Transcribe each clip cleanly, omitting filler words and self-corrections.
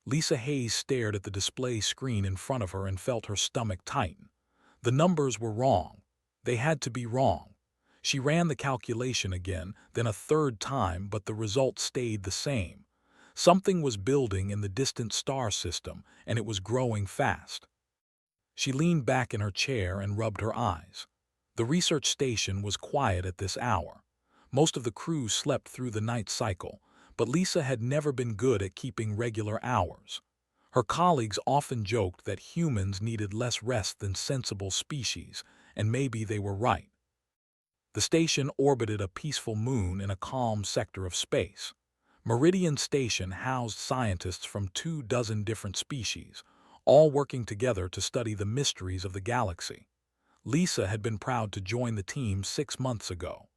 Lisa Hayes stared at the display screen in front of her and felt her stomach tighten. The numbers were wrong. They had to be wrong. She ran the calculation again, then a third time, but the result stayed the same. Something was building in the distant star system, and it was growing fast. She leaned back in her chair and rubbed her eyes. The research station was quiet at this hour. Most of the crew slept through the night cycle, but Lisa had never been good at keeping regular hours. Her colleagues often joked that humans needed less rest than sensible species, and maybe they were right. The station orbited a peaceful moon in a calm sector of space. Meridian Station housed scientists from 24 different species, all working together to study the mysteries of the galaxy. Lisa had been proud to join the team 6 months ago.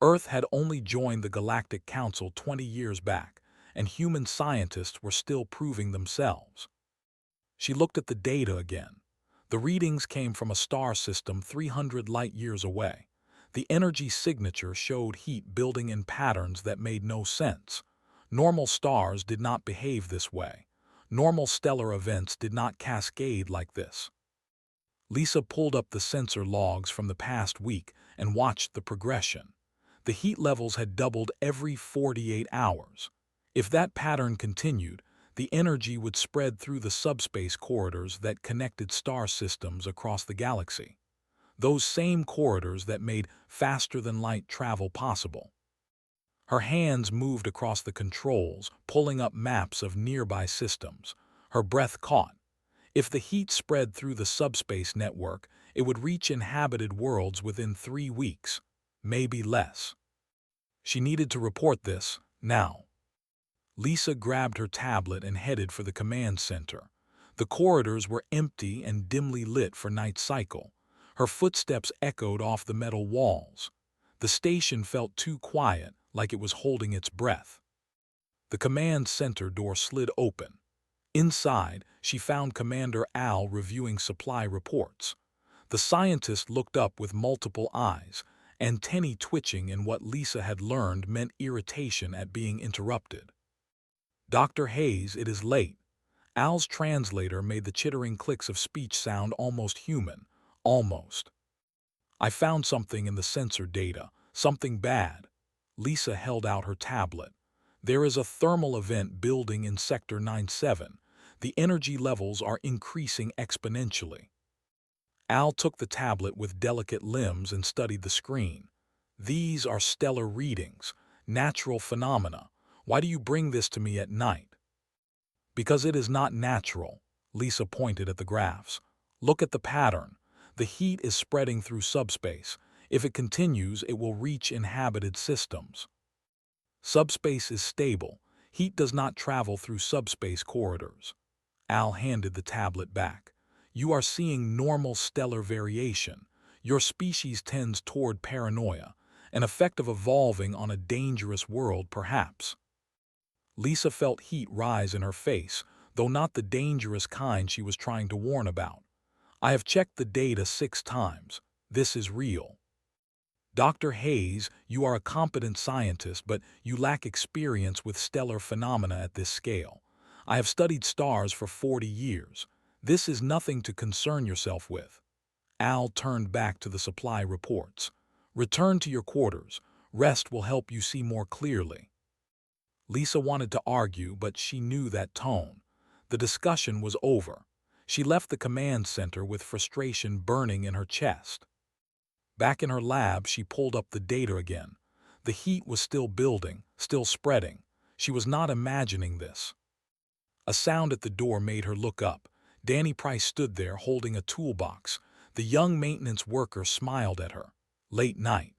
Earth had only joined the Galactic Council 20 years back, and human scientists were still proving themselves. She looked at the data again. The readings came from a star system 300 light-years away. The energy signature showed heat building in patterns that made no sense. Normal stars did not behave this way. Normal stellar events did not cascade like this. Lisa pulled up the sensor logs from the past week and watched the progression. The heat levels had doubled every 48 hours. If that pattern continued, the energy would spread through the subspace corridors that connected star systems across the galaxy. Those same corridors that made faster-than-light travel possible. Her hands moved across the controls, pulling up maps of nearby systems. Her breath caught. If the heat spread through the subspace network, it would reach inhabited worlds within 3 weeks, maybe less. She needed to report this, now. Lisa grabbed her tablet and headed for the command center. The corridors were empty and dimly lit for night cycle. Her footsteps echoed off the metal walls. The station felt too quiet, like it was holding its breath. The command center door slid open. Inside, she found Commander Al reviewing supply reports. The scientist looked up with multiple eyes, antennae twitching in what Lisa had learned meant irritation at being interrupted. "Dr. Hayes, it is late." Al's translator made the chittering clicks of speech sound almost human. Almost. "I found something in the sensor data, something bad." Lisa held out her tablet. "There is a thermal event building in Sector 97. The energy levels are increasing exponentially." Al took the tablet with delicate limbs and studied the screen. "These are stellar readings, natural phenomena. Why do you bring this to me at night?" "Because it is not natural." Lisa pointed at the graphs. "Look at the pattern. The heat is spreading through subspace. If it continues, it will reach inhabited systems. Subspace is stable. Heat does not travel through subspace corridors." Al handed the tablet back. "You are seeing normal stellar variation. Your species tends toward paranoia, an effect of evolving on a dangerous world, perhaps." Lisa felt heat rise in her face, though not the dangerous kind she was trying to warn about. "I have checked the data 6 times. This is real." "Dr. Hayes, you are a competent scientist, but you lack experience with stellar phenomena at this scale. I have studied stars for 40 years. This is nothing to concern yourself with." Al turned back to the supply reports. "Return to your quarters. Rest will help you see more clearly." Lisa wanted to argue, but she knew that tone. The discussion was over. She left the command center with frustration burning in her chest. Back in her lab, she pulled up the data again. The heat was still building, still spreading. She was not imagining this. A sound at the door made her look up. Danny Price stood there holding a toolbox. The young maintenance worker smiled at her. "Late night."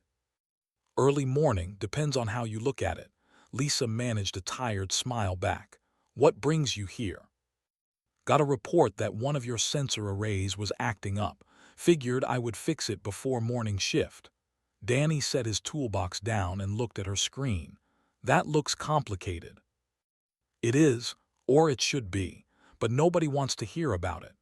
"Early morning, depends on how you look at it." Lisa managed a tired smile back. "What brings you here?" "Got a report that one of your sensor arrays was acting up. Figured I would fix it before morning shift." Danny set his toolbox down and looked at her screen. "That looks complicated." "It is, or it should be, but nobody wants to hear about it."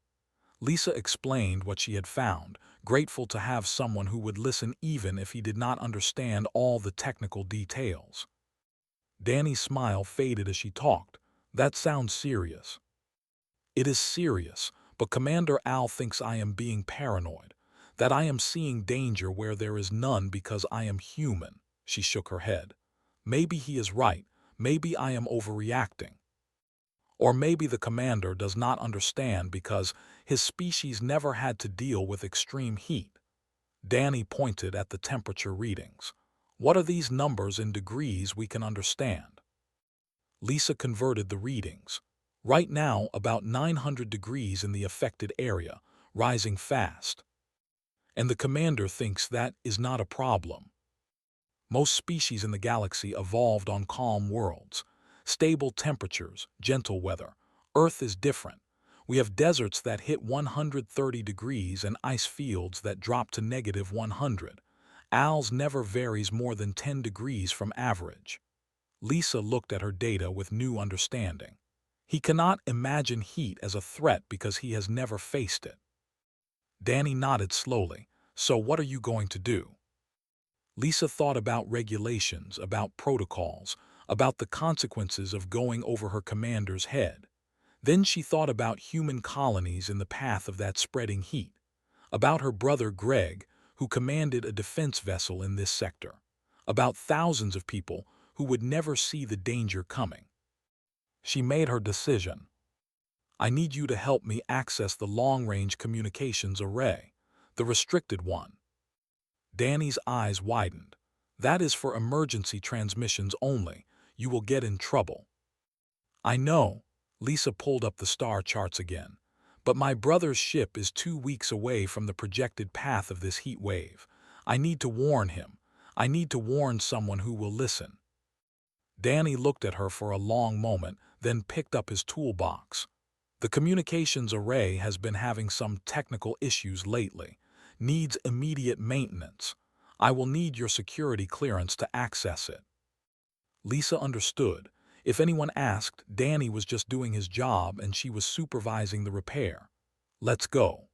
Lisa explained what she had found, grateful to have someone who would listen even if he did not understand all the technical details. Danny's smile faded as she talked. "That sounds serious." It is serious, but Commander Al thinks I am being paranoid, that I am seeing danger where there is none because I am human." She shook her head. "Maybe he is right. Maybe I am overreacting. Or maybe the commander does not understand because his species never had to deal with extreme heat." Danny pointed at the temperature readings. "What are these numbers in degrees we can understand?" Lisa converted the readings. "Right now, about 900 degrees in the affected area, rising fast. And the commander thinks that is not a problem. Most species in the galaxy evolved on calm worlds. Stable temperatures, gentle weather. Earth is different. We have deserts that hit 130 degrees and ice fields that drop to -100. Al's never varies more than 10 degrees from average." Lisa looked at her data with new understanding. "He cannot imagine heat as a threat because he has never faced it." Danny nodded slowly. "So what are you going to do?" Lisa thought about regulations, about protocols, about the consequences of going over her commander's head. Then she thought about human colonies in the path of that spreading heat, about her brother Greg, who commanded a defense vessel in this sector, about thousands of people who would never see the danger coming. She made her decision. "I need you to help me access the long-range communications array, the restricted one." Danny's eyes widened. "That is for emergency transmissions only. You will get in trouble." "I know." Lisa pulled up the star charts again. "But my brother's ship is 2 weeks away from the projected path of this heat wave. I need to warn him. I need to warn someone who will listen." Danny looked at her for a long moment, then picked up his toolbox. "The communications array has been having some technical issues lately. Needs immediate maintenance. I will need your security clearance to access it." Lisa understood. If anyone asked, Danny was just doing his job and she was supervising the repair. "Let's go."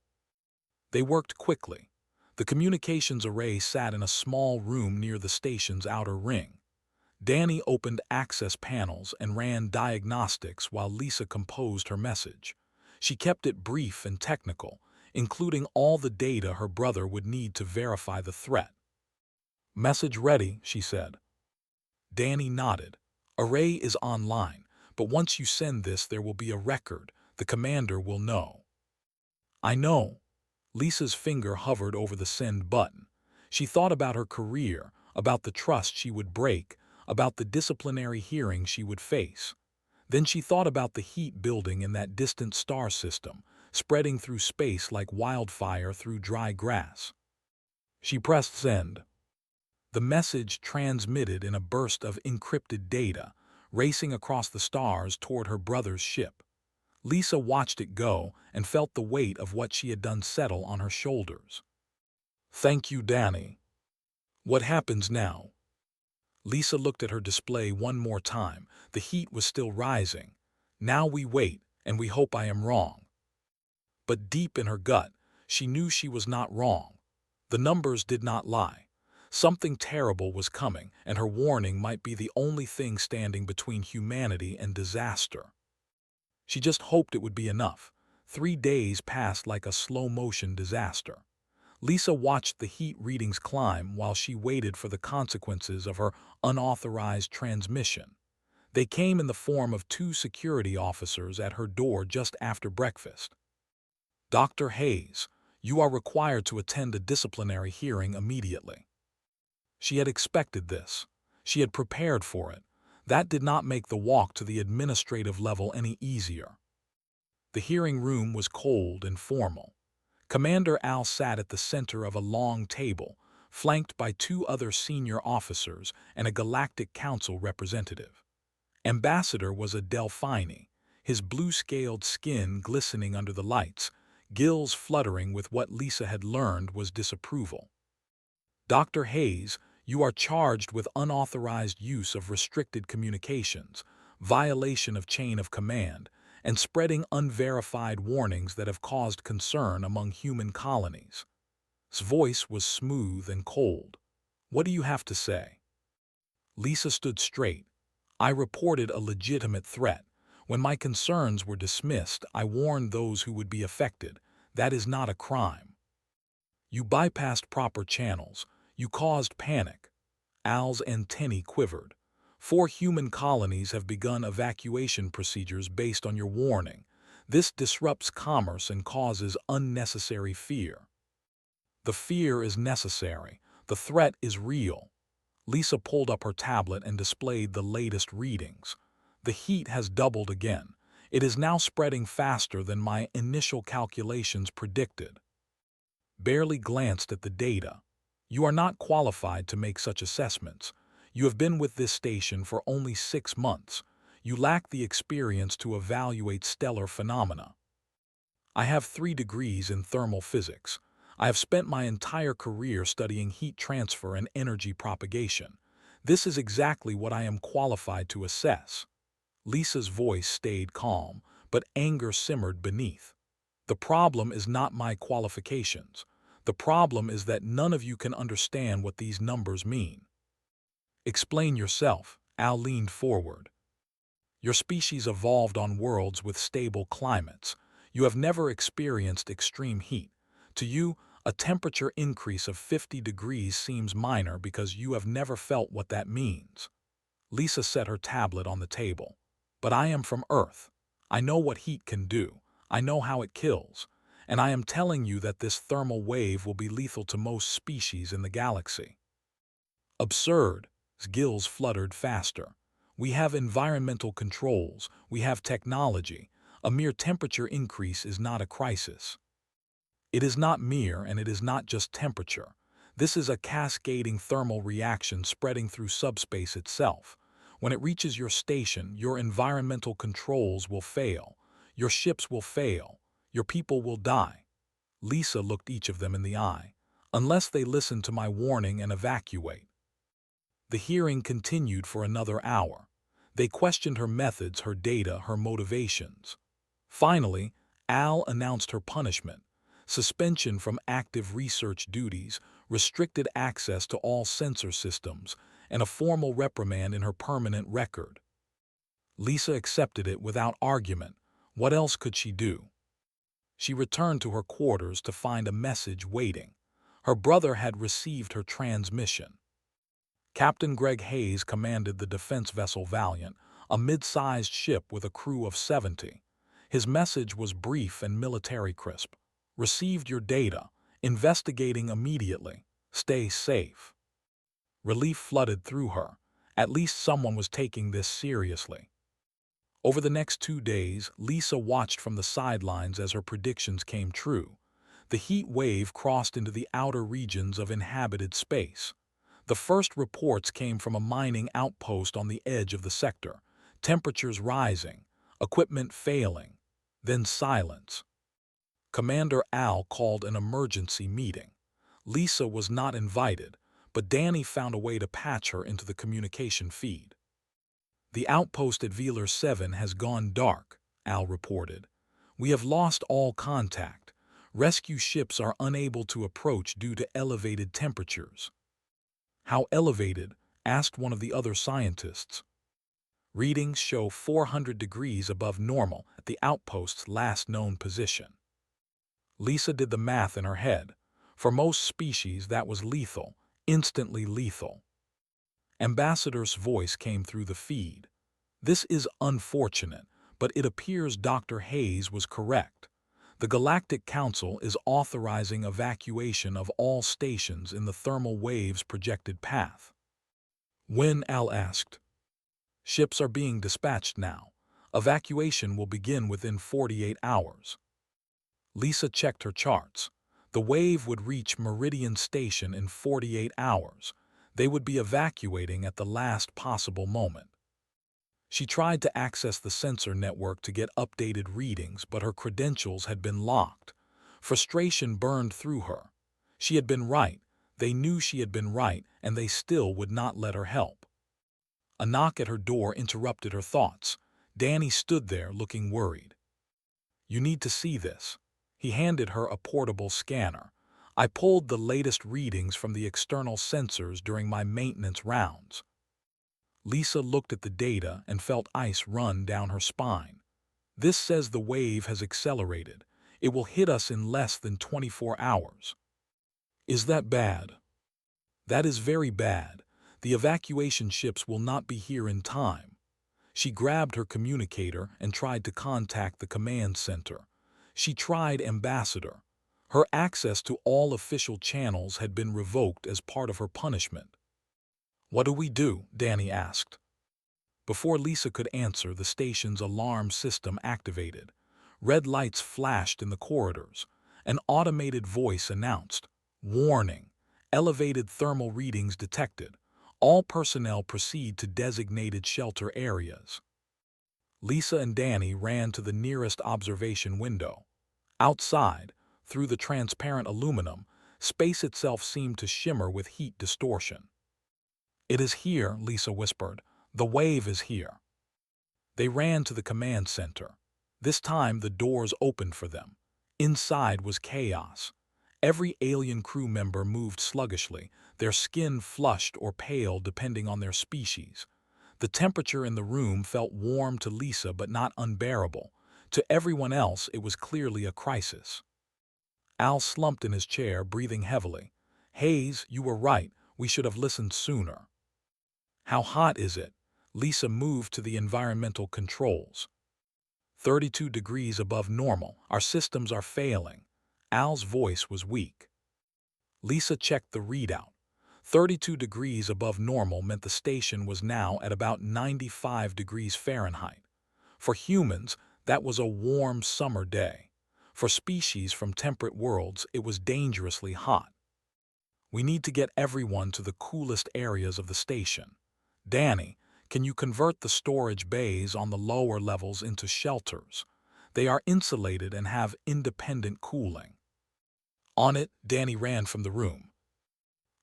They worked quickly. The communications array sat in a small room near the station's outer ring. Danny opened access panels and ran diagnostics while Lisa composed her message. She kept it brief and technical, including all the data her brother would need to verify the threat. "Message ready," she said. Danny nodded. "Array is online, but once you send this there will be a record. The commander will know." "I know." Lisa's finger hovered over the send button. She thought about her career, about the trust she would break, about the disciplinary hearing she would face. Then she thought about the heat building in that distant star system, spreading through space like wildfire through dry grass. She pressed send. The message transmitted in a burst of encrypted data, racing across the stars toward her brother's ship. Lisa watched it go and felt the weight of what she had done settle on her shoulders. "Thank you, Danny. What happens now?" Lisa looked at her display one more time. The heat was still rising. "Now we wait, and we hope I am wrong." But deep in her gut, she knew she was not wrong. The numbers did not lie. Something terrible was coming, and her warning might be the only thing standing between humanity and disaster. She just hoped it would be enough. 3 days passed like a slow-motion disaster. Lisa watched the heat readings climb while she waited for the consequences of her unauthorized transmission. They came in the form of 2 security officers at her door just after breakfast. "Dr. Hayes, you are required to attend a disciplinary hearing immediately." She had expected this. She had prepared for it. That did not make the walk to the administrative level any easier. The hearing room was cold and formal. Commander Al sat at the center of a long table, flanked by 2 other senior officers and a Galactic Council representative. Ambassador was a Delphini, his blue-scaled skin glistening under the lights, gills fluttering with what Lisa had learned was disapproval. "Dr. Hayes, you are charged with unauthorized use of restricted communications, violation of chain of command, and spreading unverified warnings that have caused concern among human colonies." His voice was smooth and cold. "What do you have to say?" Lisa stood straight. "I reported a legitimate threat. When my concerns were dismissed, I warned those who would be affected. That is not a crime. You bypassed proper channels. You caused panic. Al's antennae quivered. 4 human colonies have begun evacuation procedures based on your warning. This disrupts commerce and causes unnecessary fear. The fear is necessary. The threat is real. Lisa pulled up her tablet and displayed the latest readings. The heat has doubled again. It is now spreading faster than my initial calculations predicted. Barely glanced at the data. You are not qualified to make such assessments. You have been with this station for only 6 months. You lack the experience to evaluate stellar phenomena. I have 3 degrees in thermal physics. I have spent my entire career studying heat transfer and energy propagation. This is exactly what I am qualified to assess. Lisa's voice stayed calm, but anger simmered beneath. The problem is not my qualifications. The problem is that none of you can understand what these numbers mean. Explain yourself. Al leaned forward. Your species evolved on worlds with stable climates. You have never experienced extreme heat. To you, a temperature increase of 50 degrees seems minor because you have never felt what that means. Lisa set her tablet on the table. But I am from Earth. I know what heat can do. I know how it kills. And I am telling you that this thermal wave will be lethal to most species in the galaxy. Absurd. Gills fluttered faster. We have environmental controls. We have technology. A mere temperature increase is not a crisis. It is not mere, and it is not just temperature. This is a cascading thermal reaction spreading through subspace itself. When it reaches your station, your environmental controls will fail. Your ships will fail. Your people will die. Lisa looked each of them in the eye. Unless they listen to my warning and evacuate. The hearing continued for another hour. They questioned her methods, her data, her motivations. Finally, Al announced her punishment: suspension from active research duties, restricted access to all sensor systems, and a formal reprimand in her permanent record. Lisa accepted it without argument. What else could she do? She returned to her quarters to find a message waiting. Her brother had received her transmission. Captain Greg Hayes commanded the defense vessel Valiant, a mid-sized ship with a crew of 70. His message was brief and military crisp. Received your data. Investigating immediately. Stay safe. Relief flooded through her. At least someone was taking this seriously. Over the next 2 days, Lisa watched from the sidelines as her predictions came true. The heat wave crossed into the outer regions of inhabited space. The first reports came from a mining outpost on the edge of the sector. Temperatures rising, equipment failing, then silence. Commander Al called an emergency meeting. Lisa was not invited, but Danny found a way to patch her into the communication feed. The outpost at Velar 7 has gone dark, Al reported. We have lost all contact. Rescue ships are unable to approach due to elevated temperatures. How elevated? Asked one of the other scientists. Readings show 400 degrees above normal at the outpost's last known position. Lisa did the math in her head. For most species, that was lethal, instantly lethal. Ambassador's voice came through the feed. This is unfortunate, but it appears Dr. Hayes was correct. The Galactic Council is authorizing evacuation of all stations in the thermal wave's projected path. When? Al asked. Ships are being dispatched now. Evacuation will begin within 48 hours. Lisa checked her charts. The wave would reach Meridian Station in 48 hours. They would be evacuating at the last possible moment. She tried to access the sensor network to get updated readings, but her credentials had been locked. Frustration burned through her. She had been right. They knew she had been right, and they still would not let her help. A knock at her door interrupted her thoughts. Danny stood there looking worried. You need to see this. He handed her a portable scanner. I pulled the latest readings from the external sensors during my maintenance rounds. Lisa looked at the data and felt ice run down her spine. This says the wave has accelerated. It will hit us in less than 24 hours. Is that bad? That is very bad. The evacuation ships will not be here in time. She grabbed her communicator and tried to contact the command center. She tried Ambassador. Her access to all official channels had been revoked as part of her punishment. What do we do? Danny asked. Before Lisa could answer, the station's alarm system activated. Red lights flashed in the corridors. An automated voice announced, "Warning! Elevated thermal readings detected. All personnel proceed to designated shelter areas." Lisa and Danny ran to the nearest observation window. Outside, through the transparent aluminum, space itself seemed to shimmer with heat distortion. "It is here," Lisa whispered. "The wave is here." They ran to the command center. This time the doors opened for them. Inside was chaos. Every alien crew member moved sluggishly, their skin flushed or pale depending on their species. The temperature in the room felt warm to Lisa but not unbearable. To everyone else, it was clearly a crisis. Al slumped in his chair, breathing heavily. "Hayes, you were right. We should have listened sooner." "How hot is it?" Lisa moved to the environmental controls. 32 degrees above normal. Our systems are failing." Al's voice was weak. Lisa checked the readout. 32 degrees above normal meant the station was now at about 95 degrees Fahrenheit. For humans, that was a warm summer day. For species from temperate worlds, it was dangerously hot. "We need to get everyone to the coolest areas of the station. Danny, can you convert the storage bays on the lower levels into shelters? They are insulated and have independent cooling." "On it," Danny ran from the room.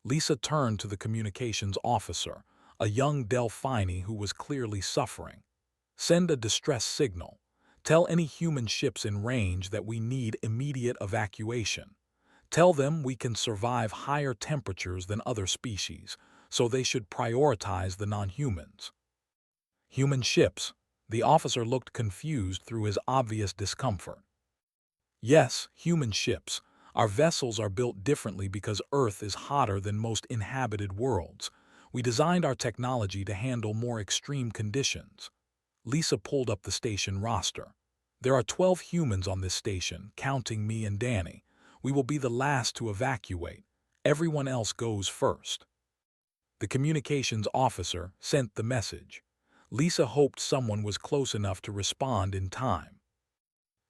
Lisa turned to the communications officer, a young Delphini who was clearly suffering. "Send a distress signal. Tell any human ships in range that we need immediate evacuation. Tell them we can survive higher temperatures than other species, so they should prioritize the non-humans." "Human ships?" The officer looked confused through his obvious discomfort. "Yes, human ships. Our vessels are built differently because Earth is hotter than most inhabited worlds. We designed our technology to handle more extreme conditions." Lisa pulled up the station roster. "There are 12 humans on this station, counting me and Danny. We will be the last to evacuate. Everyone else goes first." The communications officer sent the message. Lisa hoped someone was close enough to respond in time.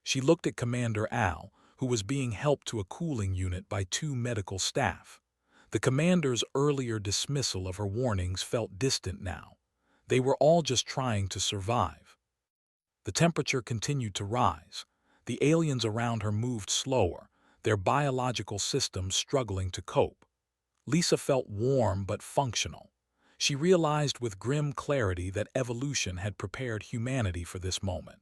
She looked at Commander Al, who was being helped to a cooling unit by 2 medical staff. The commander's earlier dismissal of her warnings felt distant now. They were all just trying to survive. The temperature continued to rise. The aliens around her moved slower, their biological systems struggling to cope. Lisa felt warm but functional. She realized with grim clarity that evolution had prepared humanity for this moment.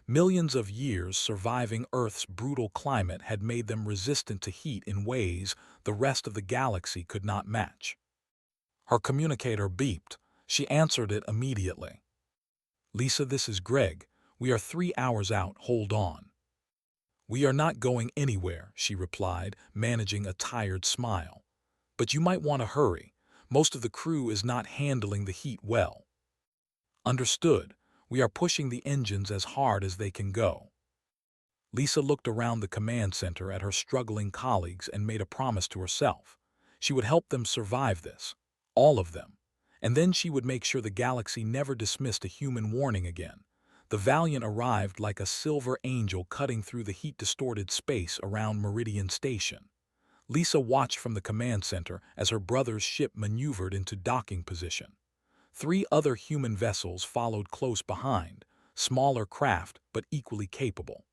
Millions of years surviving Earth's brutal climate had made them resistant to heat in ways the rest of the galaxy could not match. Her communicator beeped. She answered it immediately. "Lisa, this is Greg. We are 3 hours out. Hold on." "We are not going anywhere," she replied, managing a tired smile. "But you might want to hurry. Most of the crew is not handling the heat well." "Understood. We are pushing the engines as hard as they can go." Lisa looked around the command center at her struggling colleagues and made a promise to herself. She would help them survive this. All of them. And then she would make sure the galaxy never dismissed a human warning again. The Valiant arrived like a silver angel cutting through the heat-distorted space around Meridian Station. Lisa watched from the command center as her brother's ship maneuvered into docking position. 3 other human vessels followed close behind, smaller craft but equally capable.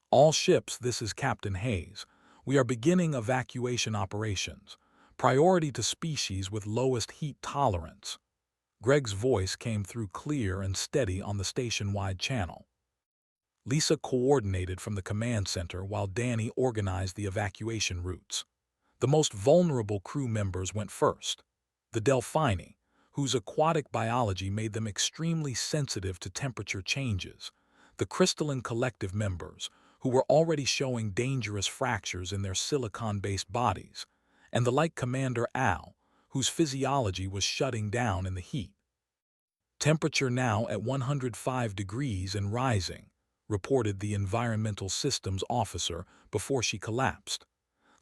"All ships, this is Captain Hayes. We are beginning evacuation operations. Priority to species with lowest heat tolerance." Greg's voice came through clear and steady on the station-wide channel. Lisa coordinated from the command center while Danny organized the evacuation routes. The most vulnerable crew members went first. The Delphini, whose aquatic biology made them extremely sensitive to temperature changes, the crystalline collective members, who were already showing dangerous fractures in their silicon-based bodies, and the light commander Al, whose physiology was shutting down in the heat. Temperature now at 105 degrees and rising, reported the environmental systems officer before she collapsed.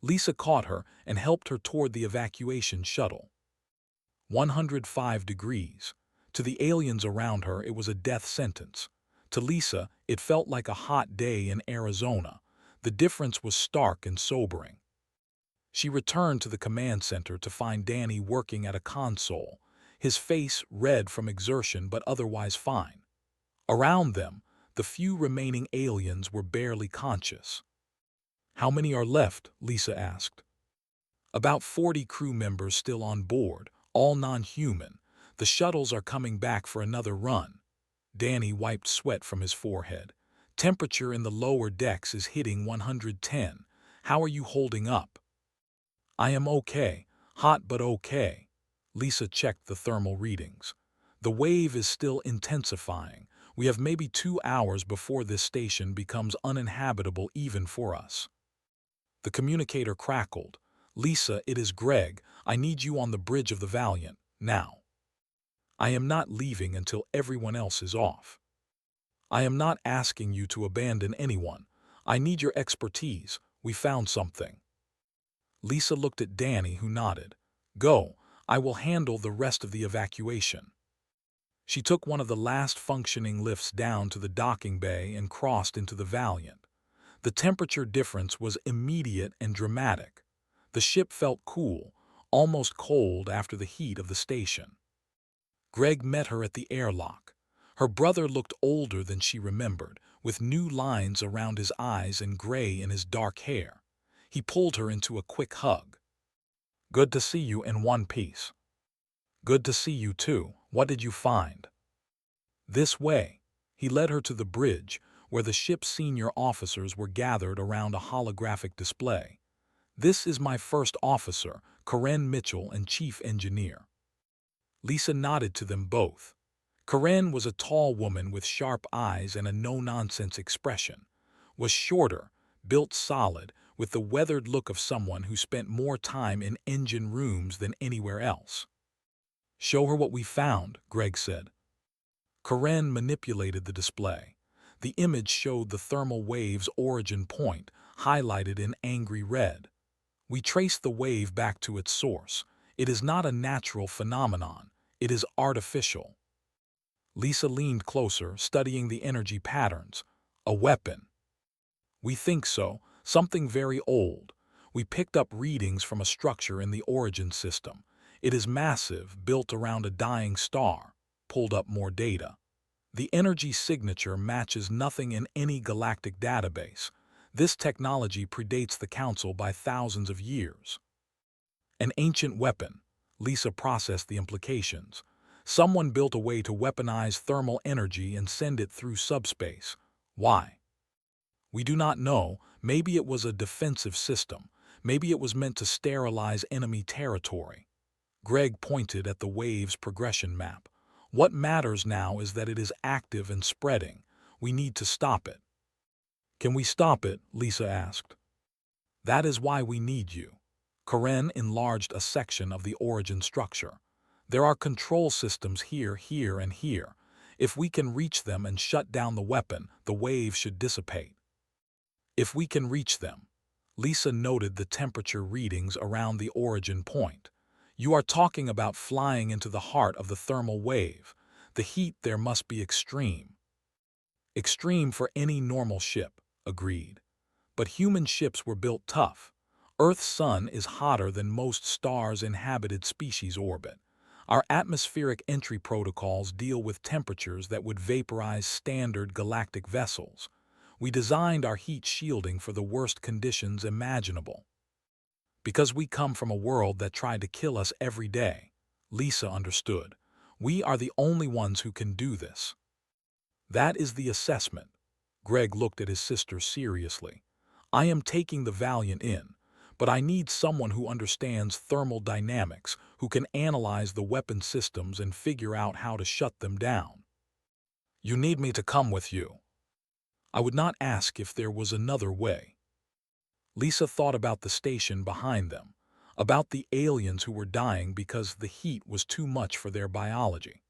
Lisa caught her and helped her toward the evacuation shuttle. 105 degrees. To the aliens around her, it was a death sentence. To Lisa, it felt like a hot day in Arizona. The difference was stark and sobering. She returned to the command center to find Danny working at a console, his face red from exertion but otherwise fine. Around them, the few remaining aliens were barely conscious. "How many are left?" Lisa asked. "About 40 crew members still on board, all non-human. The shuttles are coming back for another run." Danny wiped sweat from his forehead. "Temperature in the lower decks is hitting 110. How are you holding up?" "I am okay. Hot but okay." Lisa checked the thermal readings. "The wave is still intensifying. We have maybe 2 hours before this station becomes uninhabitable even for us." The communicator crackled. "Lisa, it is Greg. I need you on the bridge of the Valiant, now. I am not leaving until everyone else is off. I am not asking you to abandon anyone. I need your expertise. We found something." Lisa looked at Danny, who nodded. "Go. I will handle the rest of the evacuation." She took one of the last functioning lifts down to the docking bay and crossed into the Valiant. The temperature difference was immediate and dramatic. The ship felt cool, almost cold after the heat of the station. Greg met her at the airlock. Her brother looked older than she remembered, with new lines around his eyes and gray in his dark hair. He pulled her into a quick hug. "Good to see you in one piece." "Good to see you too. What did you find?" "This way." He led her to the bridge, where the ship's senior officers were gathered around a holographic display. "This is my first officer, Karen Mitchell, and chief engineer." Lisa nodded to them both. Karen was a tall woman with sharp eyes and a no-nonsense expression, was shorter, built solid, with the weathered look of someone who spent more time in engine rooms than anywhere else. "Show her what we found," Greg said. Karen manipulated the display. The image showed the thermal wave's origin point, highlighted in angry red. "We traced the wave back to its source. It is not a natural phenomenon. It is artificial." Lisa leaned closer, studying the energy patterns. "A weapon." "We think so. Something very old. We picked up readings from a structure in the origin system. It is massive, built around a dying star." Pulled up more data. "The energy signature matches nothing in any galactic database. This technology predates the Council by thousands of years." "An ancient weapon." Lisa processed the implications. "Someone built a way to weaponize thermal energy and send it through subspace. Why?" "We do not know. Maybe it was a defensive system. Maybe it was meant to sterilize enemy territory." Greg pointed at the wave's progression map. "What matters now is that it is active and spreading. We need to stop it." "Can we stop it?" Lisa asked. "That is why we need you." Karen enlarged a section of the origin structure. "There are control systems here, here, and here. If we can reach them and shut down the weapon, the wave should dissipate." "If we can reach them." Lisa noted the temperature readings around the origin point. "You are talking about flying into the heart of the thermal wave. The heat there must be extreme." "Extreme for any normal ship," agreed. "But human ships were built tough. Earth's sun is hotter than most stars' inhabited species orbit. Our atmospheric entry protocols deal with temperatures that would vaporize standard galactic vessels. We designed our heat shielding for the worst conditions imaginable. Because we come from a world that tried to kill us every day." Lisa understood. "We are the only ones who can do this." "That is the assessment." Greg looked at his sister seriously. "I am taking the Valiant in, but I need someone who understands thermal dynamics, who can analyze the weapon systems and figure out how to shut them down. You need me to come with you. I would not ask if there was another way. Lisa thought about the station behind them, about the aliens who were dying because the heat was too much for their biology.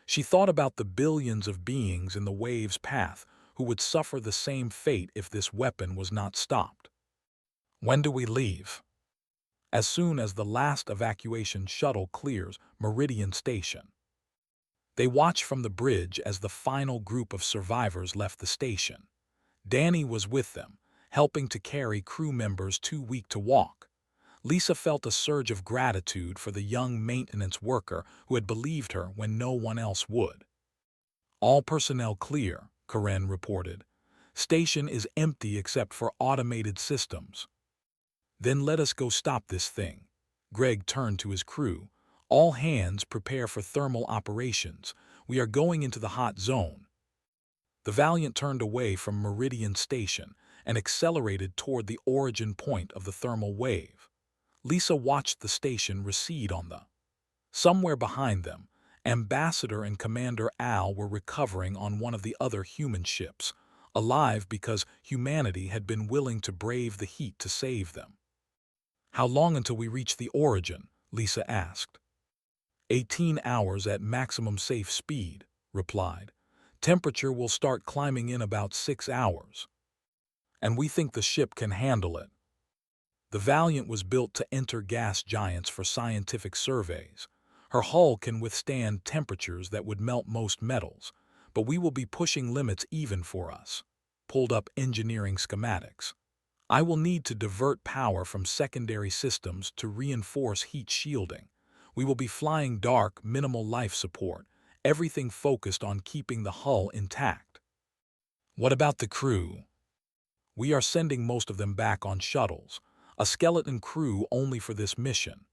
She thought about the billions of beings in the wave's path who would suffer the same fate if this weapon was not stopped. When do we leave? As soon as the last evacuation shuttle clears Meridian Station. They watched from the bridge as the final group of survivors left the station. Danny was with them, helping to carry crew members too weak to walk. Lisa felt a surge of gratitude for the young maintenance worker who had believed her when no one else would. All personnel clear, Karen reported. Station is empty except for automated systems. Then let us go stop this thing. Greg turned to his crew. All hands prepare for thermal operations. We are going into the hot zone. The Valiant turned away from Meridian Station and accelerated toward the origin point of the thermal wave. Lisa watched the station recede on the. Somewhere behind them, Ambassador and Commander Al were recovering on one of the other human ships, alive because humanity had been willing to brave the heat to save them. How long until we reach the origin? Lisa asked. 18 hours at maximum safe speed, replied. Temperature will start climbing in about 6 hours. And we think the ship can handle it. The Valiant was built to enter gas giants for scientific surveys. Her hull can withstand temperatures that would melt most metals, but we will be pushing limits even for us. Pulled up engineering schematics. I will need to divert power from secondary systems to reinforce heat shielding. We will be flying dark, minimal life support, everything focused on keeping the hull intact. What about the crew? We are sending most of them back on shuttles, a skeleton crew only for this mission.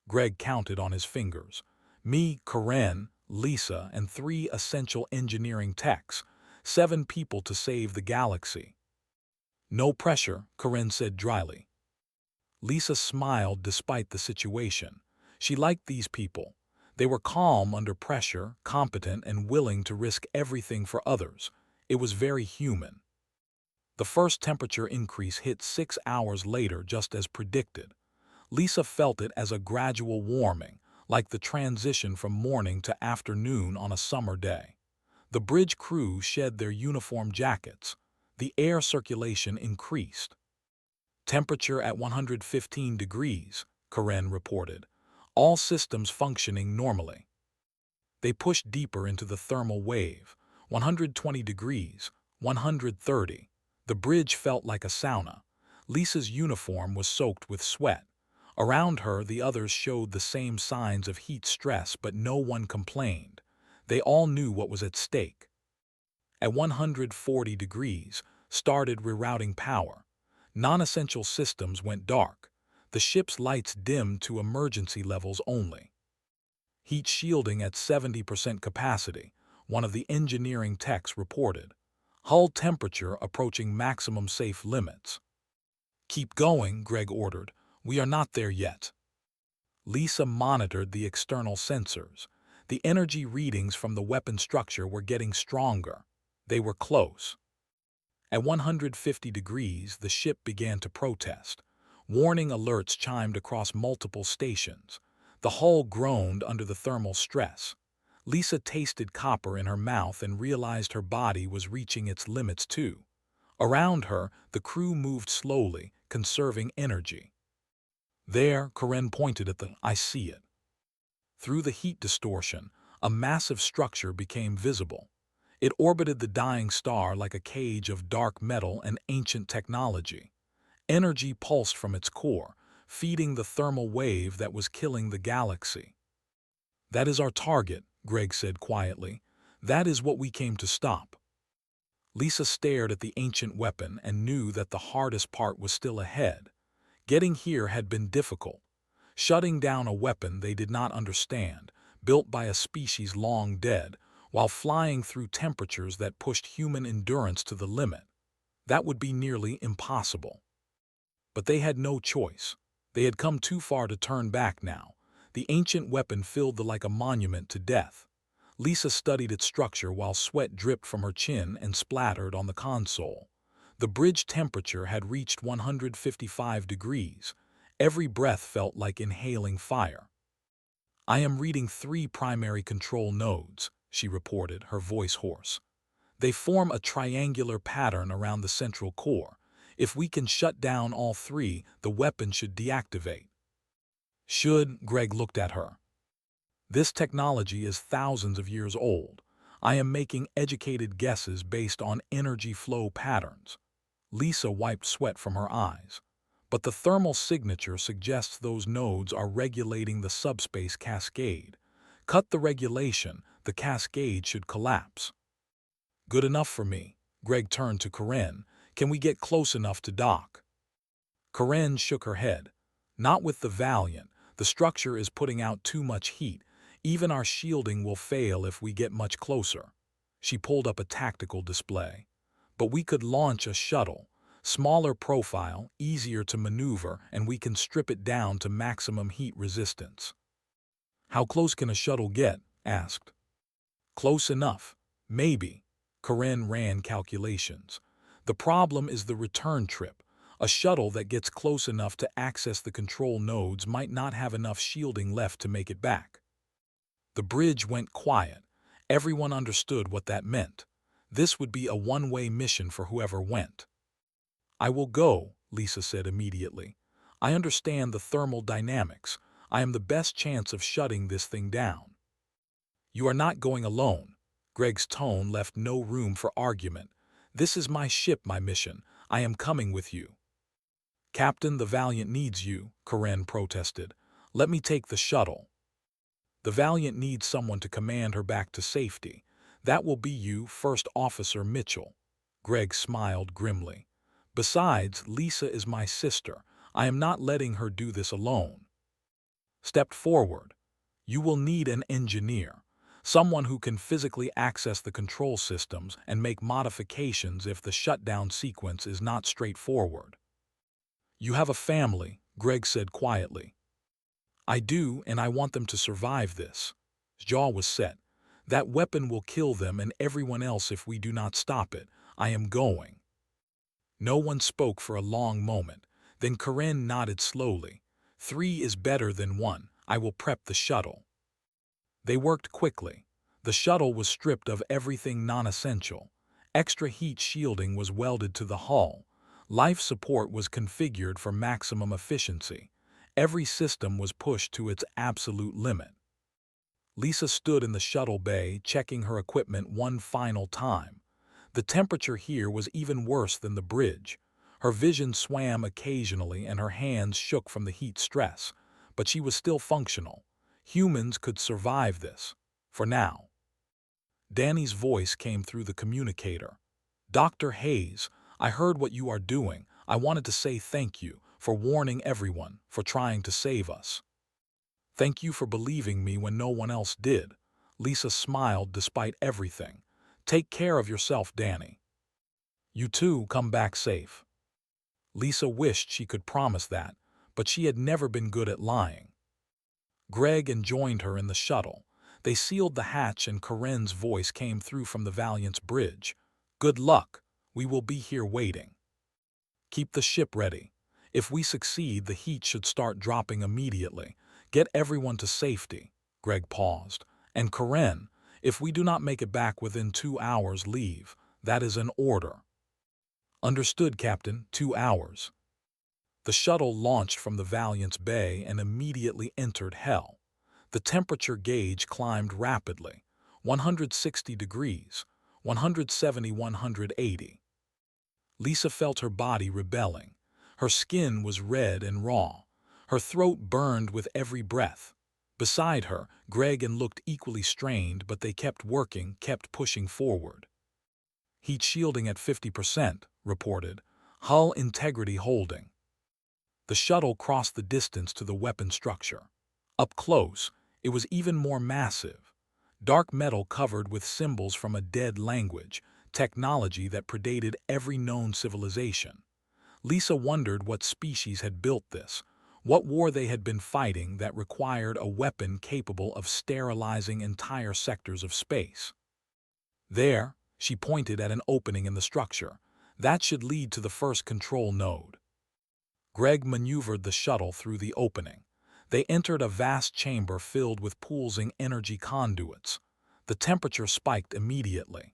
Greg counted on his fingers. Me, Karen, Lisa, and 3 essential engineering techs, 7 people to save the galaxy. No pressure, Karen said dryly. Lisa smiled despite the situation. She liked these people. They were calm under pressure, competent, and willing to risk everything for others. It was very human. The first temperature increase hit 6 hours later, just as predicted. Lisa felt it as a gradual warming, like the transition from morning to afternoon on a summer day. The bridge crew shed their uniform jackets. The air circulation increased. Temperature at 115 degrees, Karen reported. All systems functioning normally. They pushed deeper into the thermal wave. 120 degrees, 130. The bridge felt like a sauna. Lisa's uniform was soaked with sweat. Around her, the others showed the same signs of heat stress, but no one complained. They all knew what was at stake. At 140 degrees, started rerouting power. Non-essential systems went dark. The ship's lights dimmed to emergency levels only. Heat shielding at 70% capacity, one of the engineering techs reported. Hull temperature approaching maximum safe limits. Keep going, Greg ordered. We are not there yet. Lisa monitored the external sensors. The energy readings from the weapon structure were getting stronger. They were close. At 150 degrees, the ship began to protest. Warning alerts chimed across multiple stations. The hull groaned under the thermal stress. Lisa tasted copper in her mouth and realized her body was reaching its limits too. Around her, the crew moved slowly, conserving energy. There, Karen pointed at the, I see it. Through the heat distortion, a massive structure became visible. It orbited the dying star like a cage of dark metal and ancient technology. Energy pulsed from its core, feeding the thermal wave that was killing the galaxy. That is our target, Greg said quietly. That is what we came to stop. Lisa stared at the ancient weapon and knew that the hardest part was still ahead. Getting here had been difficult. Shutting down a weapon they did not understand, built by a species long dead, while flying through temperatures that pushed human endurance to the limit. That would be nearly impossible. But they had no choice. They had come too far to turn back now. The ancient weapon filled like a monument to death. Lisa studied its structure while sweat dripped from her chin and splattered on the console. The bridge temperature had reached 155 degrees. Every breath felt like inhaling fire. "I am reading 3 primary control nodes," she reported, her voice hoarse. "They form a triangular pattern around the central core. If we can shut down all 3, the weapon should deactivate." Greg looked at her. "This technology is thousands of years old. I am making educated guesses based on energy flow patterns." Lisa wiped sweat from her eyes. "But the thermal signature suggests those nodes are regulating the subspace cascade. Cut the regulation, the cascade should collapse." "Good enough for me." Greg turned to Karen. "Can we get close enough to dock?" Karen shook her head. "Not with the Valiant. The structure is putting out too much heat. Even our shielding will fail if we get much closer." She pulled up a tactical display. "But we could launch a shuttle. Smaller profile, easier to maneuver, and we can strip it down to maximum heat resistance." "How close can a shuttle get?" asked. "Close enough. Maybe." Karen ran calculations. "The problem is the return trip. A shuttle that gets close enough to access the control nodes might not have enough shielding left to make it back." The bridge went quiet. Everyone understood what that meant. This would be a one-way mission for whoever went. "I will go," Lisa said immediately. "I understand the thermal dynamics. I am the best chance of shutting this thing down." "You are not going alone." Greg's tone left no room for argument. "This is my ship, my mission. I am coming with you." "Captain, the Valiant needs you," Karen protested. "Let me take the shuttle." "The Valiant needs someone to command her back to safety. That will be you, First Officer Mitchell." Greg smiled grimly. "Besides, Lisa is my sister. I am not letting her do this alone." Stepped forward. "You will need an engineer. Someone who can physically access the control systems and make modifications if the shutdown sequence is not straightforward." "You have a family," Greg said quietly. "I do, and I want them to survive this." His jaw was set. "That weapon will kill them and everyone else if we do not stop it. I am going." No one spoke for a long moment. Then Karen nodded slowly. "3 is better than 1. I will prep the shuttle." They worked quickly. The shuttle was stripped of everything non-essential. Extra heat shielding was welded to the hull. Life support was configured for maximum efficiency. Every system was pushed to its absolute limit. Lisa stood in the shuttle bay, checking her equipment one final time. The temperature here was even worse than the bridge. Her vision swam occasionally and her hands shook from the heat stress, but she was still functional. Humans could survive this. For now. Danny's voice came through the communicator. "Dr. Hayes, I heard what you are doing. I wanted to say thank you for warning everyone, for trying to save us." "Thank you for believing me when no one else did." Lisa smiled despite everything. "Take care of yourself, Danny. You too, come back safe." Lisa wished she could promise that, but she had never been good at lying. Greg joined her in the shuttle. They sealed the hatch and Karen's voice came through from the Valiant's bridge. "Good luck. We will be here waiting. Keep the ship ready. If we succeed, the heat should start dropping immediately. Get everyone to safety." Greg paused. "And Karen, if we do not make it back within 2 hours, leave. That is an order." "Understood, Captain. 2 hours." The shuttle launched from the Valiant's bay and immediately entered Hell. The temperature gauge climbed rapidly. 160 degrees, 170, 180. Lisa felt her body rebelling. Her skin was red and raw. Her throat burned with every breath. Beside her, Greg looked equally strained, but they kept working, kept pushing forward. "Heat shielding at 50%, reported. Hull integrity holding." The shuttle crossed the distance to the weapon structure. Up close, it was even more massive. Dark metal covered with symbols from a dead language, technology that predated every known civilization. Lisa wondered what species had built this. What war they had been fighting that required a weapon capable of sterilizing entire sectors of space. There, she pointed at an opening in the structure. That should lead to the first control node. Greg maneuvered the shuttle through the opening. They entered a vast chamber filled with pulsing energy conduits. The temperature spiked immediately.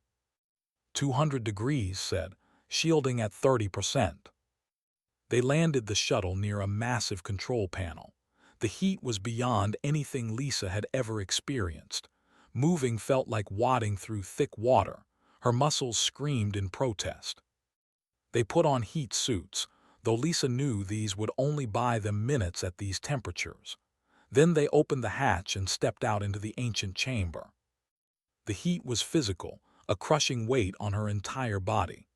200 degrees, said, shielding at 30%. They landed the shuttle near a massive control panel. The heat was beyond anything Lisa had ever experienced. Moving felt like wading through thick water. Her muscles screamed in protest. They put on heat suits, though Lisa knew these would only buy them minutes at these temperatures. Then they opened the hatch and stepped out into the ancient chamber. The heat was physical, a crushing weight on her entire body.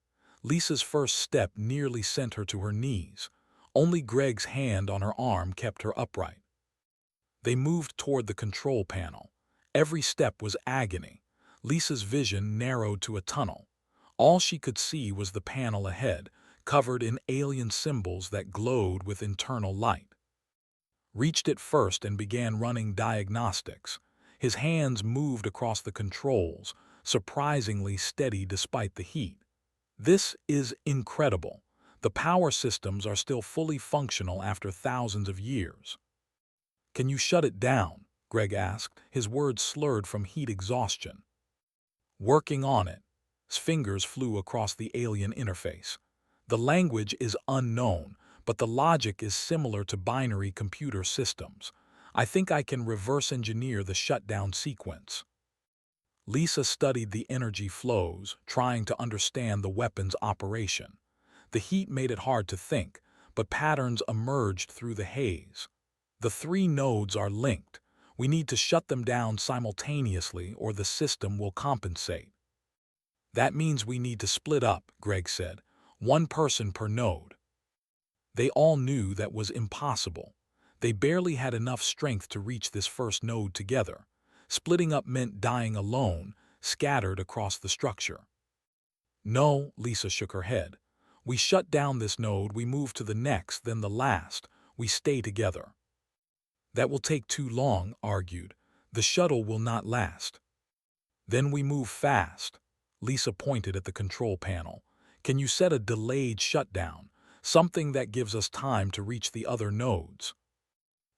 Lisa's first step nearly sent her to her knees. Only Greg's hand on her arm kept her upright. They moved toward the control panel. Every step was agony. Lisa's vision narrowed to a tunnel. All she could see was the panel ahead, covered in alien symbols that glowed with internal light. Reached it first and began running diagnostics. His hands moved across the controls, surprisingly steady despite the heat. This is incredible. The power systems are still fully functional after thousands of years. Can you shut it down? Greg asked, his words slurred from heat exhaustion. Working on it. His fingers flew across the alien interface. The language is unknown, but the logic is similar to binary computer systems. I think I can reverse engineer the shutdown sequence. Lisa studied the energy flows, trying to understand the weapon's operation. The heat made it hard to think, but patterns emerged through the haze. The 3 nodes are linked. We need to shut them down simultaneously or the system will compensate. That means we need to split up, Greg said. 1 person per node. They all knew that was impossible. They barely had enough strength to reach this first node together. Splitting up meant dying alone, scattered across the structure. No, Lisa shook her head. We shut down this node, we move to the next, then the last. We stay together. That will take too long, argued. The shuttle will not last. Then we move fast. Lisa pointed at the control panel. Can you set a delayed shutdown, something that gives us time to reach the other nodes?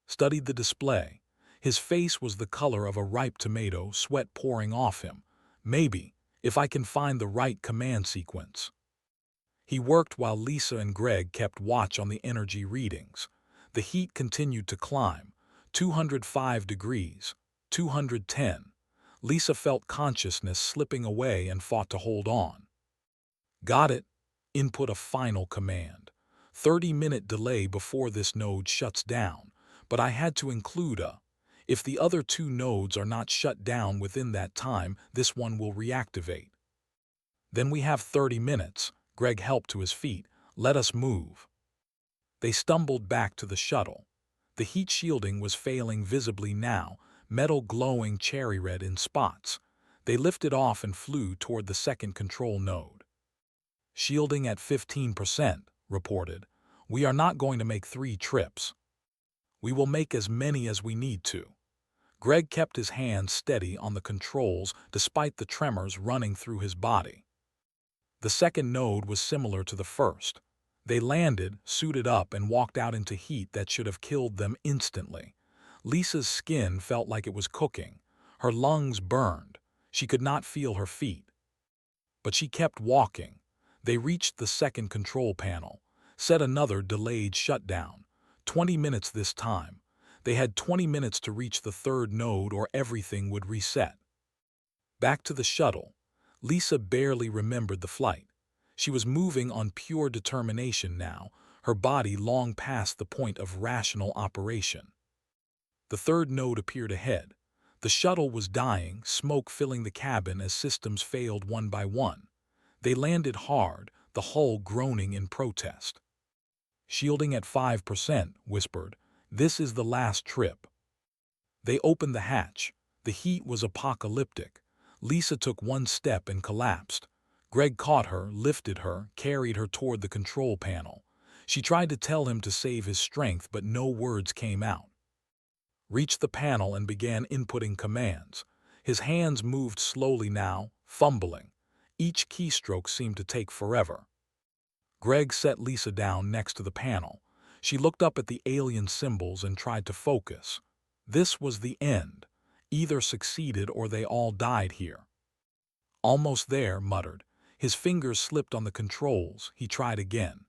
Studied the display. His face was the color of a ripe tomato, sweat pouring off him. Maybe, if I can find the right command sequence. He worked while Lisa and Greg kept watch on the energy readings. The heat continued to climb. 205 degrees, 210. Lisa felt consciousness slipping away and fought to hold on. Got it. Input a final command. 30-minute delay before this node shuts down, but I had to include a. If the other 2 nodes are not shut down within that time, this one will reactivate. Then we have 30 minutes. Greg helped to his feet. Let us move. They stumbled back to the shuttle. The heat shielding was failing visibly now, metal glowing cherry red in spots. They lifted off and flew toward the second control node. Shielding at 15%, reported. We are not going to make 3 trips. We will make as many as we need to. Greg kept his hands steady on the controls despite the tremors running through his body. The second node was similar to the first. They landed, suited up, and walked out into heat that should have killed them instantly. Lisa's skin felt like it was cooking. Her lungs burned. She could not feel her feet. But she kept walking. They reached the second control panel. Set another delayed shutdown. 20 minutes this time. They had 20 minutes to reach the third node or everything would reset. Back to the shuttle. Lisa barely remembered the flight. She was moving on pure determination now, her body long past the point of rational operation. The third node appeared ahead. The shuttle was dying, smoke filling the cabin as systems failed one by one. They landed hard, the hull groaning in protest. Shielding at 5%, whispered. This is the last trip. They opened the hatch. The heat was apocalyptic. Lisa took 1 step and collapsed. Greg caught her, lifted her, carried her toward the control panel. She tried to tell him to save his strength, but no words came out. Reached the panel and began inputting commands. His hands moved slowly now, fumbling. Each keystroke seemed to take forever. Greg set Lisa down next to the panel. She looked up at the alien symbols and tried to focus. This was the end. Either succeeded or they all died here. Almost there, muttered. His fingers slipped on the controls. He tried again.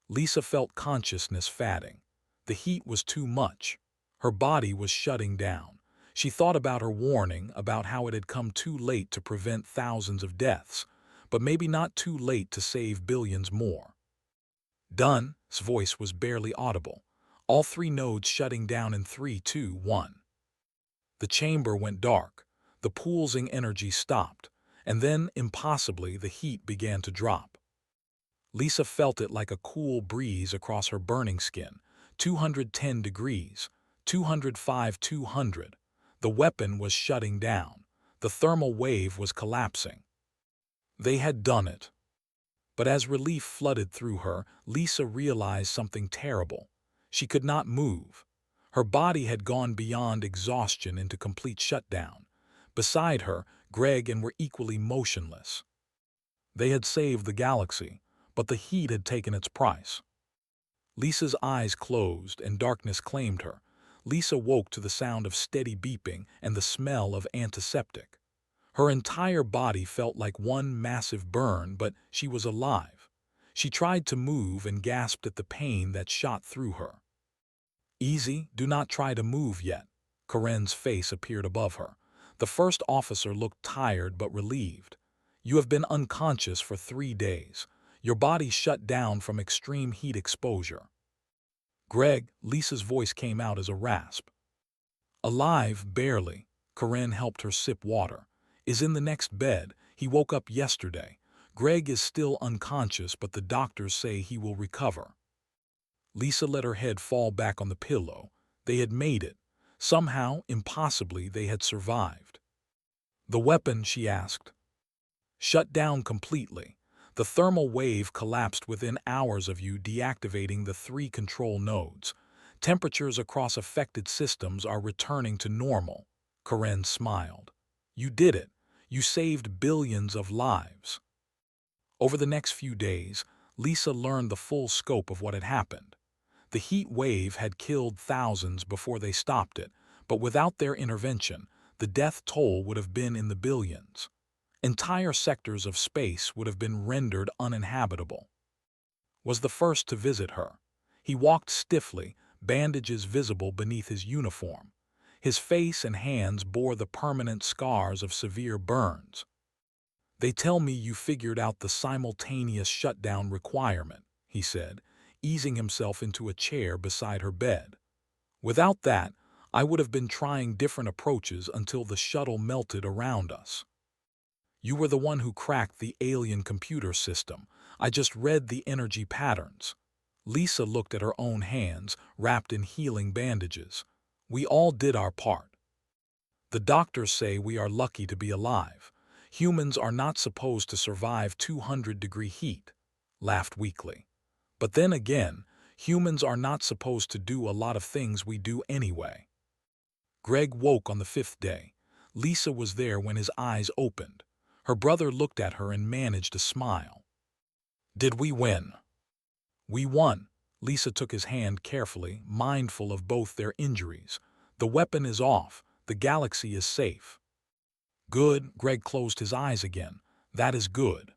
Lisa felt consciousness fading. The heat was too much. Her body was shutting down. She thought about her warning, about how it had come too late to prevent thousands of deaths, but maybe not too late to save billions more. Done. His voice was barely audible. All 3 nodes shutting down in 3, 2, 1. The chamber went dark. The pulsing energy stopped, and then, impossibly, the heat began to drop. Lisa felt it like a cool breeze across her burning skin. 210 degrees, 205, 200. The weapon was shutting down. The thermal wave was collapsing. They had done it. But as relief flooded through her, Lisa realized something terrible. She could not move. Her body had gone beyond exhaustion into complete shutdown. Beside her, Greg and were equally motionless. They had saved the galaxy, but the heat had taken its price. Lisa's eyes closed and darkness claimed her. Lisa woke to the sound of steady beeping and the smell of antiseptic. Her entire body felt like one massive burn, but she was alive. She tried to move and gasped at the pain that shot through her. Easy, do not try to move yet. Karen's face appeared above her. The first officer looked tired but relieved. You have been unconscious for 3 days. Your body shut down from extreme heat exposure. Greg, Lisa's voice came out as a rasp. Alive, barely. Karen helped her sip water. Is in the next bed. He woke up yesterday. Greg is still unconscious, but the doctors say he will recover. Lisa let her head fall back on the pillow. They had made it. Somehow, impossibly, they had survived. The weapon, she asked. Shut down completely. The thermal wave collapsed within hours of you deactivating the 3 control nodes. Temperatures across affected systems are returning to normal. Karen smiled. You did it. You saved billions of lives. Over the next few days, Lisa learned the full scope of what had happened. The heat wave had killed thousands before they stopped it, but without their intervention, the death toll would have been in the billions. Entire sectors of space would have been rendered uninhabitable. Was the first to visit her. He walked stiffly, bandages visible beneath his uniform. His face and hands bore the permanent scars of severe burns. They tell me you figured out the simultaneous shutdown requirement, he said, easing himself into a chair beside her bed. Without that, I would have been trying different approaches until the shuttle melted around us. You were the one who cracked the alien computer system. I just read the energy patterns. Lisa looked at her own hands, wrapped in healing bandages. We all did our part. The doctors say we are lucky to be alive. Humans are not supposed to survive 200-degree heat, laughed weakly. But then again, humans are not supposed to do a lot of things we do anyway. Greg woke on the 5th day. Lisa was there when his eyes opened. Her brother looked at her and managed a smile. Did we win? We won. Lisa took his hand carefully, mindful of both their injuries. The weapon is off. The galaxy is safe. Good. Greg closed his eyes again. That is good.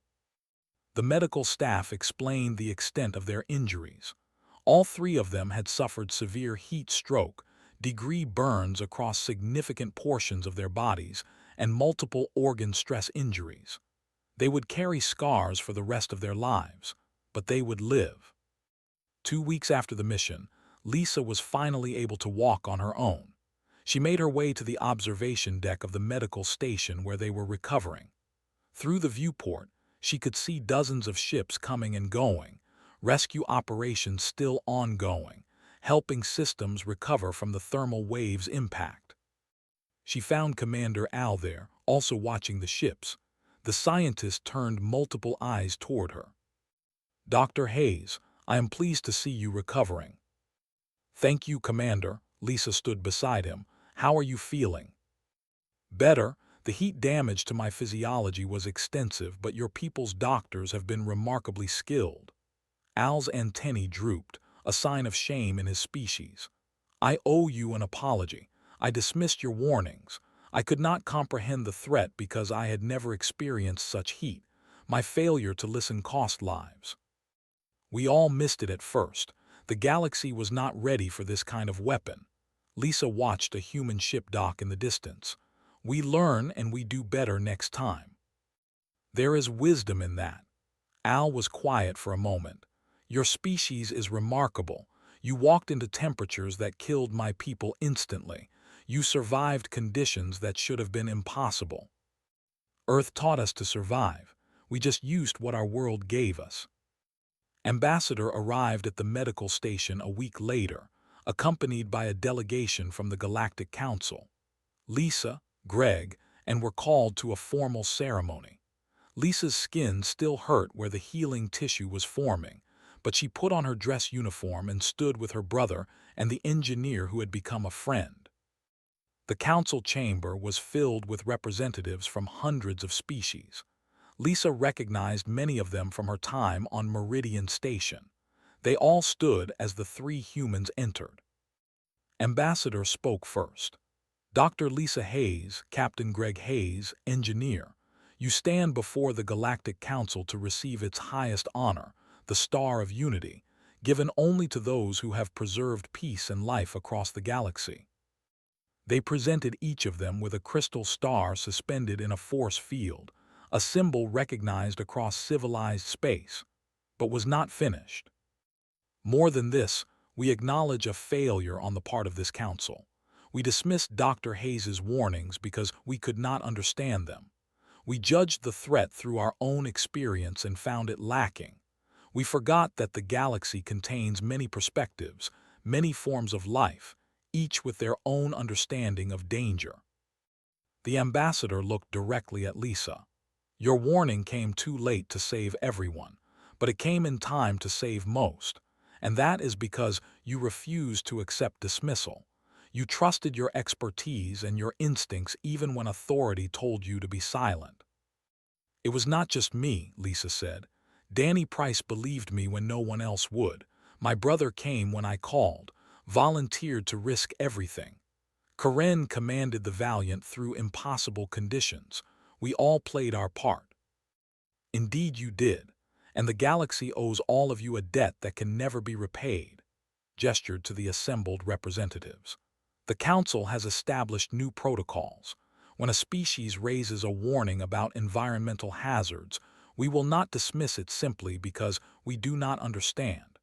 The medical staff explained the extent of their injuries. All 3 of them had suffered severe heat stroke, degree burns across significant portions of their bodies, and multiple organ stress injuries. They would carry scars for the rest of their lives, but they would live. 2 weeks after the mission, Lisa was finally able to walk on her own. She made her way to the observation deck of the medical station where they were recovering. Through the viewport, she could see dozens of ships coming and going, rescue operations still ongoing, helping systems recover from the thermal wave's impact. She found Commander Al there, also watching the ships. The scientist turned multiple eyes toward her. Dr. Hayes, I am pleased to see you recovering." "Thank you, Commander." Lisa stood beside him. "How are you feeling?" "Better. The heat damage to my physiology was extensive, but your people's doctors have been remarkably skilled." Al's antennae drooped, a sign of shame in his species. "I owe you an apology. I dismissed your warnings. I could not comprehend the threat because I had never experienced such heat. My failure to listen cost lives." "We all missed it at first. The galaxy was not ready for this kind of weapon." Lisa watched a human ship dock in the distance. "We learn and we do better next time." "There is wisdom in that." Al was quiet for a moment. "Your species is remarkable. You walked into temperatures that killed my people instantly. You survived conditions that should have been impossible. Earth taught us to survive. We just used what our world gave us." Ambassador arrived at the medical station a week later, accompanied by a delegation from the Galactic Council. Lisa, Greg, and were called to a formal ceremony. Lisa's skin still hurt where the healing tissue was forming, but she put on her dress uniform and stood with her brother and the engineer who had become a friend. The council chamber was filled with representatives from hundreds of species. Lisa recognized many of them from her time on Meridian Station. They all stood as the three humans entered. Ambassador spoke first. "Dr. Lisa Hayes, Captain Greg Hayes, engineer, you stand before the Galactic Council to receive its highest honor, the Star of Unity, given only to those who have preserved peace and life across the galaxy." They presented each of them with a crystal star suspended in a force field, a symbol recognized across civilized space, but was not finished. "More than this, we acknowledge a failure on the part of this council. We dismissed Dr. Hayes's warnings because we could not understand them. We judged the threat through our own experience and found it lacking. We forgot that the galaxy contains many perspectives, many forms of life, each with their own understanding of danger." The ambassador looked directly at Lisa. "Your warning came too late to save everyone, but it came in time to save most, and that is because you refused to accept dismissal. You trusted your expertise and your instincts even when authority told you to be silent." "It was not just me," Lisa said. "Danny Price believed me when no one else would. My brother came when I called, volunteered to risk everything. Karen commanded the Valiant through impossible conditions. We all played our part." "Indeed you did, and the galaxy owes all of you a debt that can never be repaid," gestured to the assembled representatives. "The Council has established new protocols. When a species raises a warning about environmental hazards, we will not dismiss it simply because we do not understand.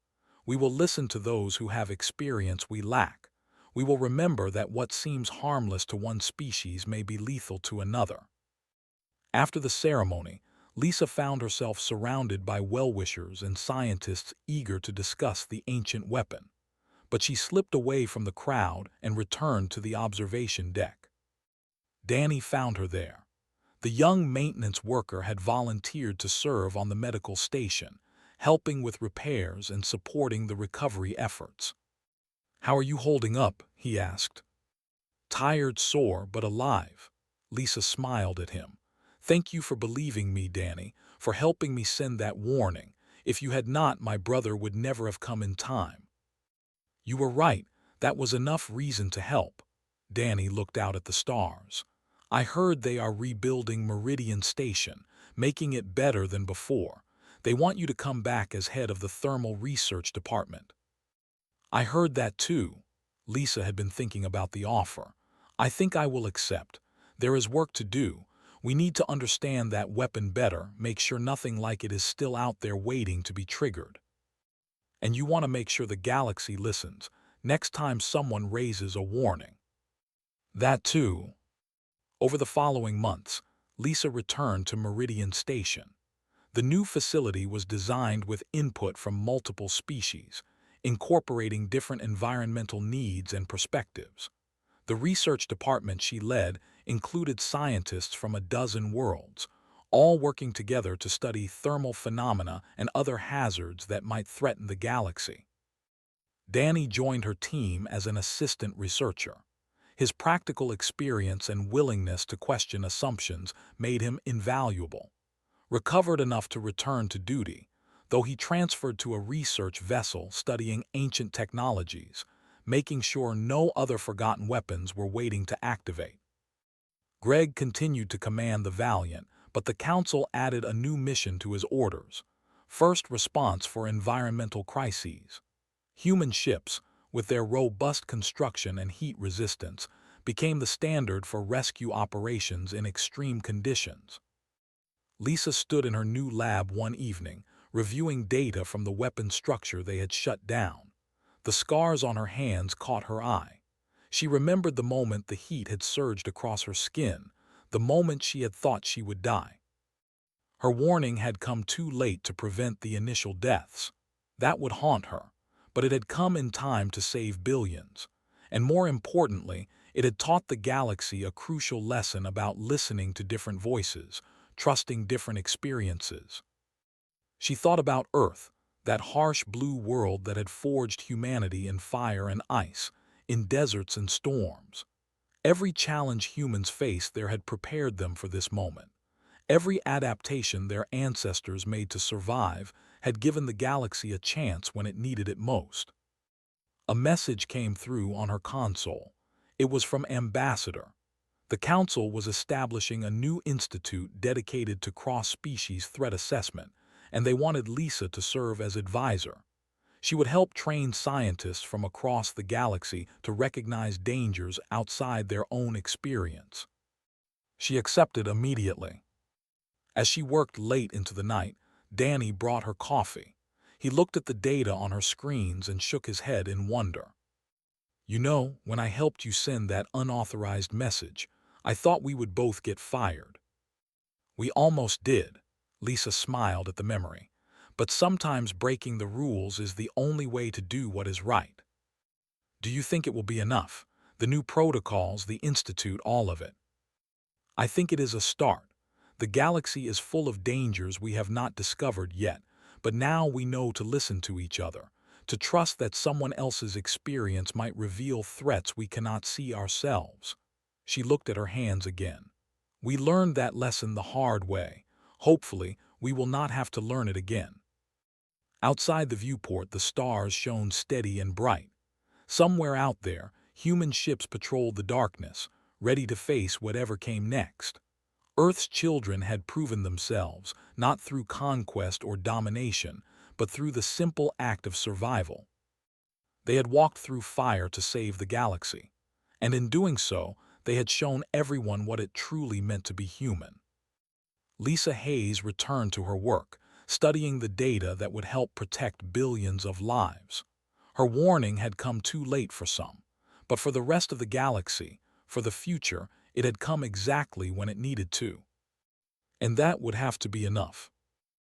We will listen to those who have experience we lack. We will remember that what seems harmless to one species may be lethal to another." After the ceremony, Lisa found herself surrounded by well-wishers and scientists eager to discuss the ancient weapon. But she slipped away from the crowd and returned to the observation deck. Danny found her there. The young maintenance worker had volunteered to serve on the medical station, helping with repairs and supporting the recovery efforts. "How are you holding up?" he asked. "Tired, sore, but alive." Lisa smiled at him. "Thank you for believing me, Danny, for helping me send that warning. If you had not, my brother would never have come in time." "You were right. That was enough reason to help." Danny looked out at the stars. "I heard they are rebuilding Meridian Station, making it better than before. They want you to come back as head of the Thermal Research Department." "I heard that too." Lisa had been thinking about the offer. "I think I will accept. There is work to do. We need to understand that weapon better, make sure nothing like it is still out there waiting to be triggered. And you want to make sure the galaxy listens next time someone raises a warning." "That too." Over the following months, Lisa returned to Meridian Station. The new facility was designed with input from multiple species, incorporating different environmental needs and perspectives. The research department she led included scientists from a dozen worlds, all working together to study thermal phenomena and other hazards that might threaten the galaxy. Danny joined her team as an assistant researcher. His practical experience and willingness to question assumptions made him invaluable. Recovered enough to return to duty, though he transferred to a research vessel studying ancient technologies, making sure no other forgotten weapons were waiting to activate. Greg continued to command the Valiant, but the Council added a new mission to his orders: first response for environmental crises. Human ships, with their robust construction and heat resistance, became the standard for rescue operations in extreme conditions. Lisa stood in her new lab one evening, reviewing data from the weapon structure they had shut down. The scars on her hands caught her eye. She remembered the moment the heat had surged across her skin, the moment she had thought she would die. Her warning had come too late to prevent the initial deaths. That would haunt her, but it had come in time to save billions. And more importantly, it had taught the galaxy a crucial lesson about listening to different voices, trusting different experiences. She thought about Earth, that harsh blue world that had forged humanity in fire and ice, in deserts and storms. Every challenge humans faced there had prepared them for this moment. Every adaptation their ancestors made to survive had given the galaxy a chance when it needed it most. A message came through on her console. It was from Ambassador. The Council was establishing a new institute dedicated to cross-species threat assessment, and they wanted Lisa to serve as advisor. She would help train scientists from across the galaxy to recognize dangers outside their own experience. She accepted immediately. As she worked late into the night, Danny brought her coffee. He looked at the data on her screens and shook his head in wonder. "You know, when I helped you send that unauthorized message, I thought we would both get fired." "We almost did," Lisa smiled at the memory. "But sometimes breaking the rules is the only way to do what is right." "Do you think it will be enough? The new protocols, the institute, all of it?" "I think it is a start. The galaxy is full of dangers we have not discovered yet, but now we know to listen to each other, to trust that someone else's experience might reveal threats we cannot see ourselves." She looked at her hands again. "We learned that lesson the hard way. Hopefully, we will not have to learn it again." Outside the viewport, the stars shone steady and bright. Somewhere out there, human ships patrolled the darkness, ready to face whatever came next. Earth's children had proven themselves, not through conquest or domination, but through the simple act of survival. They had walked through fire to save the galaxy, and in doing so, they had shown everyone what it truly meant to be human. Lisa Hayes returned to her work, studying the data that would help protect billions of lives. Her warning had come too late for some, but for the rest of the galaxy, for the future, it had come exactly when it needed to. And that would have to be enough.